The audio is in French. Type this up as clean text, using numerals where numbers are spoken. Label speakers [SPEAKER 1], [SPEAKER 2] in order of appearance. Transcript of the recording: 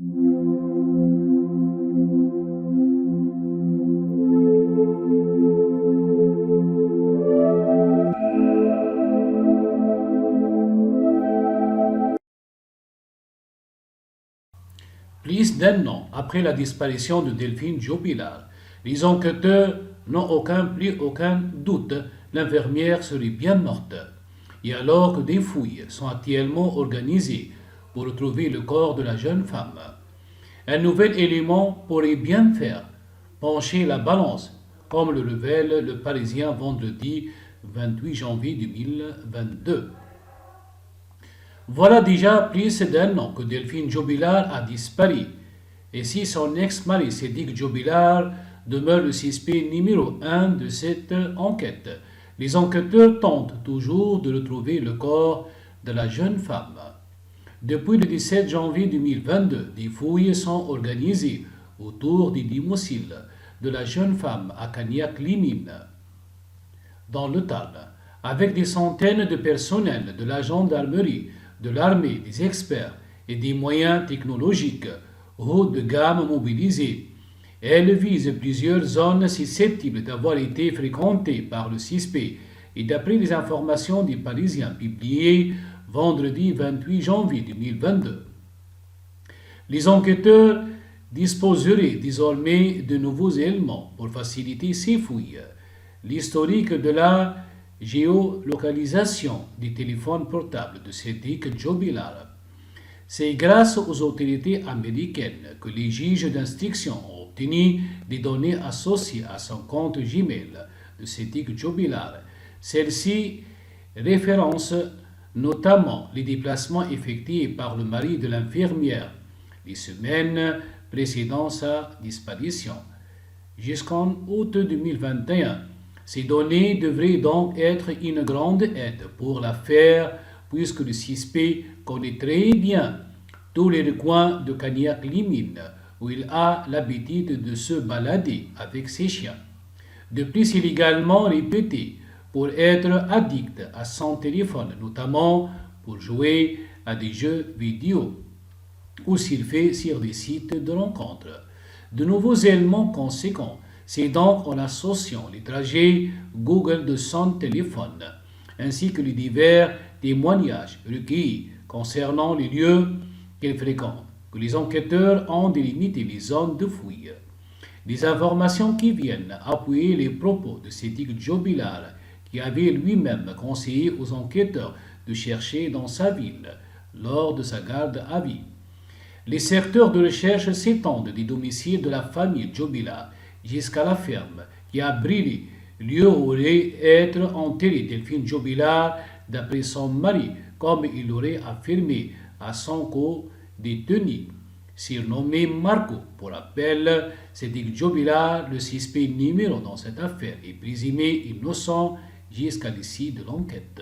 [SPEAKER 1] Plus d'un an après la disparition de Delphine Jobilard, les enquêteurs n'ont plus aucun doute, l'infirmière serait bien morte. Et alors que des fouilles sont actuellement organisées pour retrouver le corps de la jeune femme, un nouvel élément pourrait bien faire pencher la balance, comme le révèle le Parisien vendredi 28 janvier 2022. Voilà déjà plus d'un an que Delphine Jobilard a disparu. Et si son ex-mari Sédic Jobilard demeure le suspect numéro un de cette enquête, les enquêteurs tentent toujours de retrouver le corps de la jeune femme. Depuis le 17 janvier 2022, des fouilles sont organisées autour du domicile de la jeune femme à Cagnac-Limine, dans le Tarn, avec des centaines de personnels de la gendarmerie, de l'armée, des experts et des moyens technologiques haut de gamme mobilisés. Elle vise plusieurs zones susceptibles d'avoir été fréquentées par le suspect et d'après les informations des Parisiens publiées vendredi 28 janvier 2022. Les enquêteurs disposeraient désormais de nouveaux éléments pour faciliter ces fouilles. L'historique de la géolocalisation des téléphones portables de Sédic Jobilard. C'est grâce aux autorités américaines que les juges d'instruction ont obtenu des données associées à son compte Gmail de Sédic Jobilard. Celles-ci référencent notamment les déplacements effectués par le mari de l'infirmière les semaines précédant sa disparition. Jusqu'en août 2021, ces données devraient donc être une grande aide pour l'affaire puisque le suspect connaît très bien tous les recoins de Cagnac-Limine où il a l'habitude de se balader avec ses chiens. De plus, il est également réputé pour être addict à son téléphone, notamment pour jouer à des jeux vidéo ou surfer sur des sites de rencontres. De nouveaux éléments conséquents, c'est donc en associant les trajets Google de son téléphone, ainsi que les divers témoignages recueillis concernant les lieux qu'il fréquente, que les enquêteurs ont délimité les zones de fouille. Des informations qui viennent appuyer les propos de Sédic Jobilard, qui avait lui-même conseillé aux enquêteurs de chercher dans sa ville lors de sa garde à vue. Les secteurs de recherche s'étendent du domicile de la famille Jobilard jusqu'à la ferme qui abrite lieu où aurait être enterré Delphine Jobilard d'après son mari, comme il l'aurait affirmé à son co-détenu, surnommé Marco. Pour rappel, Sédic Jobilard, le suspect numéro dans cette affaire, est présumé innocent jusqu'à l'issue de l'enquête.